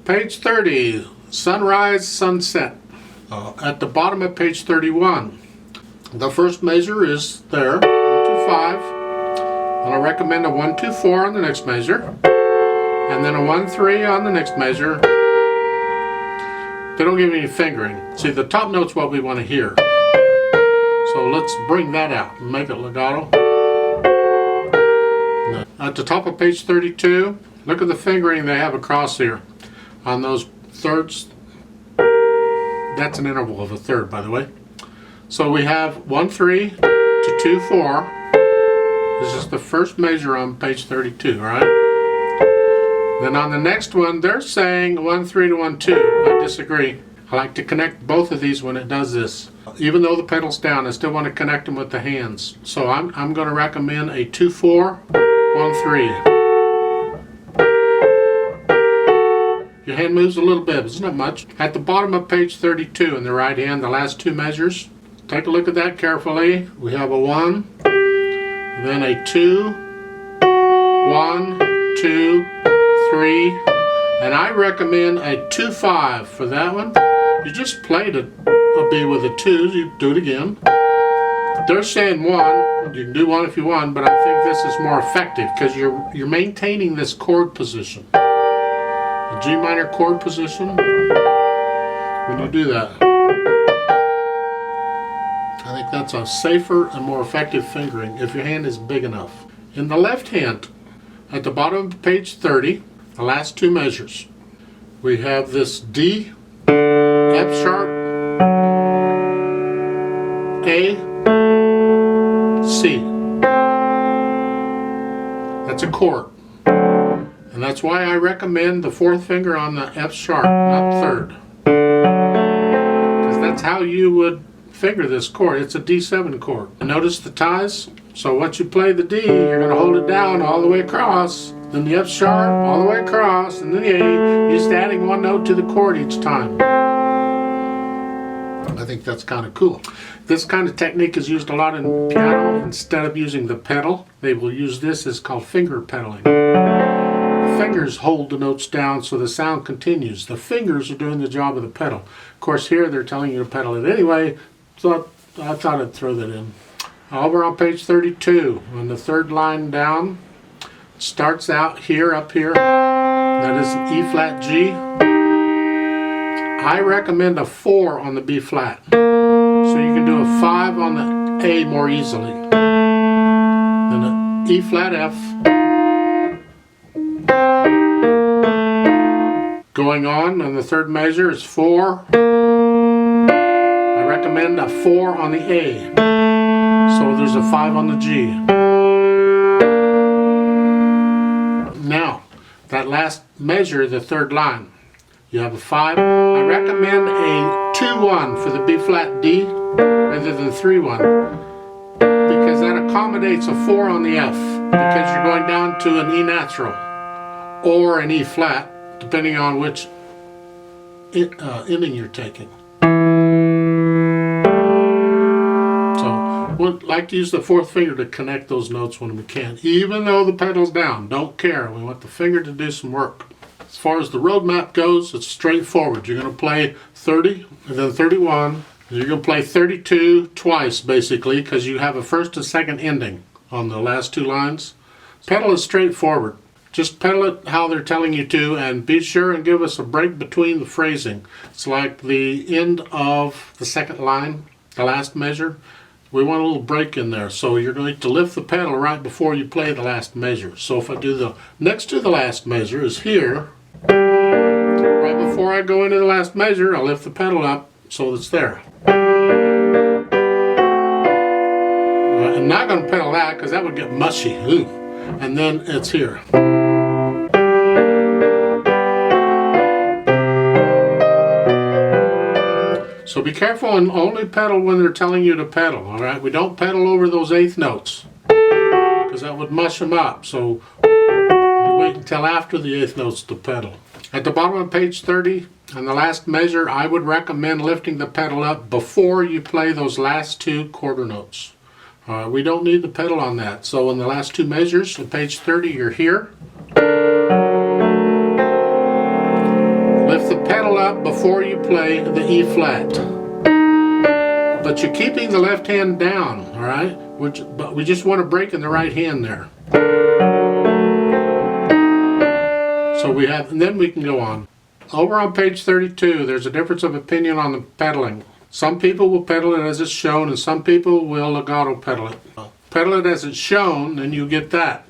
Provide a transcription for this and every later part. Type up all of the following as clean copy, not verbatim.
Page 30, sunrise, sunset. At the bottom of page 31, the first measure is there, 1, 2, 5, and I recommend a 1, 2, 4 on the next measure, and then a 1, 3 on the next measure. They don't give any fingering. See, the top note's what we want to hear. So let's bring that out and make it legato. At the top of page 32, look at the fingering they have across here on those thirds. That's an interval of a third, by the way. So we have 1, 3 to 2, 4. This is the first measure on page 32, right? Then on the next one, they're saying 1, 3 to 1, 2. I disagree. I like to connect both of these when it does this. Even though the pedal's down, I still want to connect them with the hands. So I'm going to recommend a 2, 4, 1, 3. Your hand moves a little bit, but it's not much. At the bottom of page 32 in the right hand, the last two measures, take a look at that carefully. We have a 1, then a 2, 1, 2, 3, and I recommend a 2, 5 for that one. You just played a B with a 2, you do it again. They're saying 1, you can do 1 if you want, but I think this is more effective because you're maintaining this chord position. The G minor chord position, when you do that. I think that's a safer and more effective fingering if your hand is big enough. In the left hand, at the bottom of page 30, the last two measures, we have this D, F sharp, A, C. That's a chord. And that's why I recommend the fourth finger on the F sharp, not third. Because that's how you would finger this chord. It's a D7 chord. And notice the ties? So once you play the D, you're going to hold it down all the way across. Then the F sharp, all the way across, and then the A. You're just adding one note to the chord each time. I think that's kind of cool. This kind of technique is used a lot in piano. Instead of using the pedal, they will use this. It's called finger pedaling. Fingers hold the notes down so the sound continues. The fingers are doing the job of the pedal. Of course, here they're telling you to pedal it anyway, so I thought I'd throw that in. Over on page 32, on the third line down, starts out here, up here. That is an E flat G. I recommend a 4 on the B flat, so you can do a 5 on the A more easily. Then an E flat F. Going on the third measure is 4. I recommend a 4 on the A. So there's a 5 on the G. Now, that last measure, the third line, you have a 5. I recommend a 2-1 for the B flat D rather than 3-1 because that accommodates a 4 on the F because you're going down to an E natural or an E flat, depending on which ending you're taking. So we'd like to use the fourth finger to connect those notes when we can, even though the pedal's down. Don't care. We want the finger to do some work. As far as the road map goes, it's straightforward. You're going to play 30 and then 31. You're going to play 32 twice, basically, because you have a first and second ending on the last two lines. Pedal is straightforward. Just pedal it how they're telling you to, and be sure and give us a break between the phrasing. It's like the end of the second line, the last measure. We want a little break in there, so you're going to lift the pedal right before you play the last measure. So if I do the next to the last measure is here. Right before I go into the last measure, I lift the pedal up so it's there. I'm not going to pedal that because that would get mushy. Ooh. And then it's here. So be careful and only pedal when they're telling you to pedal, all right? We don't pedal over those eighth notes because that would mush them up. So you wait until after the eighth notes to pedal. At the bottom of page 30, on the last measure, I would recommend lifting the pedal up before you play those last two quarter notes. We don't need the pedal on that. So in the last two measures, on page 30, you're here. pedal up before you play the E flat. But you're keeping the left hand down, all right? But we just want to break in the right hand there. So we have, and then we can go on. Over on page 32, there's a difference of opinion on the pedaling. Some people will pedal it as it's shown, and some people will legato pedal it. Pedal it as it's shown, and you get that.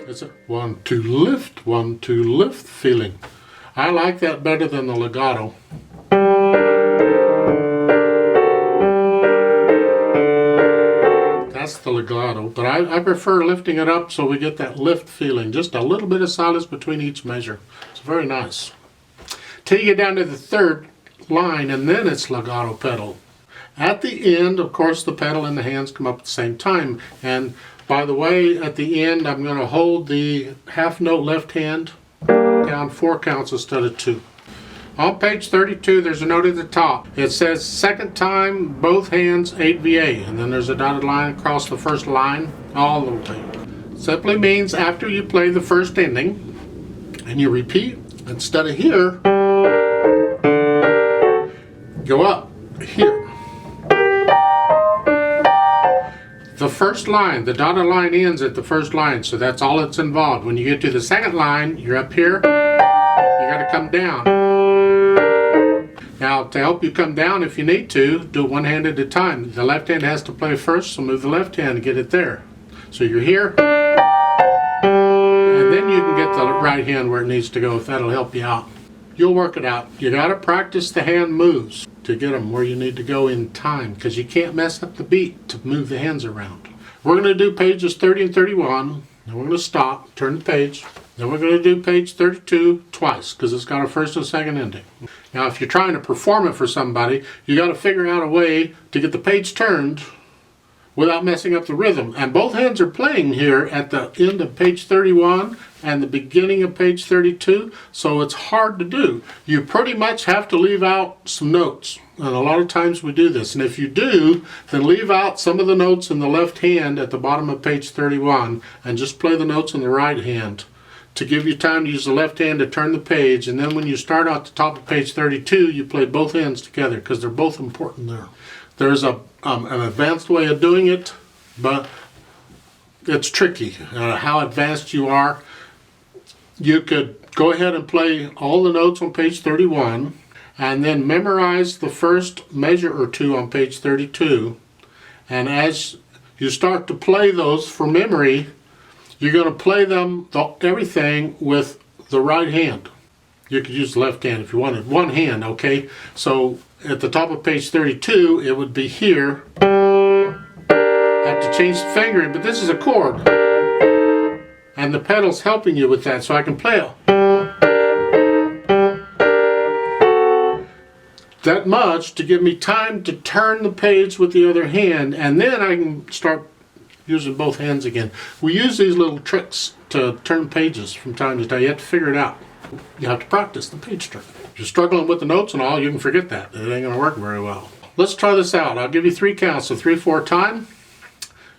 It's a 1, 2 lift, 1, 2 lift feeling. I like that better than the legato. That's the legato, but I prefer lifting it up so we get that lift feeling. Just a little bit of silence between each measure. It's very nice. Till you get down to the third line, and then it's legato pedal. At the end, of course, the pedal and the hands come up at the same time. And by the way, at the end, I'm going to hold the half note left hand down 4 counts instead of 2. On page 32, there's a note at the top. It says second time, both hands 8 VA, and then there's a dotted line across the first line all the way. Simply means after you play the first ending and you repeat, instead of here, go up here. The first line, the dotted line ends at the first line, so that's all that's involved. When you get to the second line, you're up here, you got to come down. Now, to help you come down if you need to, do it one hand at a time. The left hand has to play first, so move the left hand and get it there. So you're here, and then you can get the right hand where it needs to go if that'll help you out. You'll work it out. You got to practice the hand moves to get them where you need to go in time, because you can't mess up the beat to move the hands around. We're going to do pages 30 and 31, and we're going to stop, turn the page. Then we're going to do page 32 twice, because it's got a first and second ending. Now, if you're trying to perform it for somebody, you got to figure out a way to get the page turned without messing up the rhythm. And both hands are playing here at the end of page 31 and the beginning of page 32, so it's hard to do. You pretty much have to leave out some notes, and a lot of times we do this. And if you do, then leave out some of the notes in the left hand at the bottom of page 31 and just play the notes in the right hand to give you time to use the left hand to turn the page. And then when you start out the top of page 32, you play both hands together, because they're both important there. There's an advanced way of doing it, but it's tricky. How advanced you are, you could go ahead and play all the notes on page 31 and then memorize the first measure or two on page 32. And as you start to play those for memory, you're going to play them, everything with the right hand. You could use the left hand if you wanted. One hand, okay? So at the top of page 32, it would be here. I have to change the fingering, but this is a chord. And the pedal's helping you with that, so I can play it. That much to give me time to turn the page with the other hand, and then I can start using both hands again. We use these little tricks to turn pages from time to time. You have to figure it out. You have to practice the page turn. If you're struggling with the notes and all, you can forget that. It ain't going to work very well. Let's try this out. I'll give you 3 counts, so 3/4 time.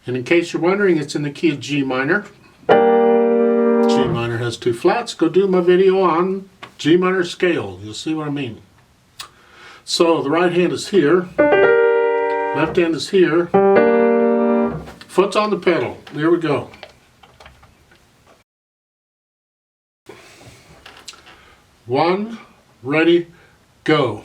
And in case you're wondering, it's in the key of G minor. G minor has 2 flats. Go do my video on G minor scale. You'll see what I mean. So the right hand is here. Left hand is here. Foot's on the pedal. There we go. One, ready, go.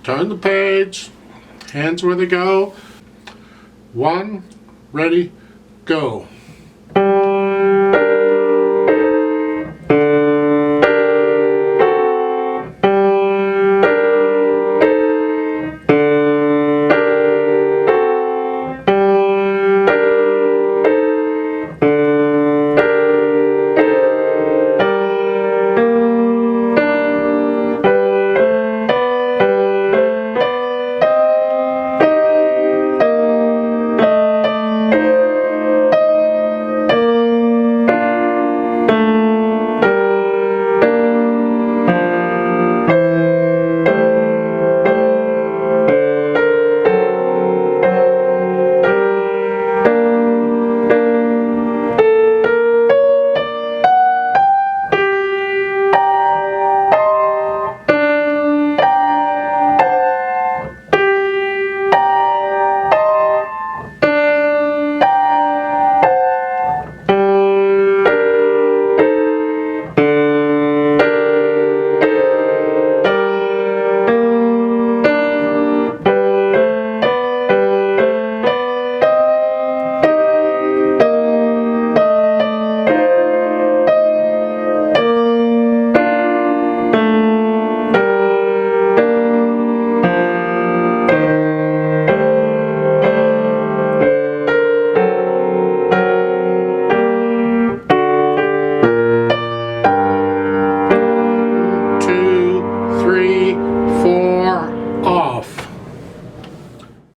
turn the page, hands where they go. 1, ready, go.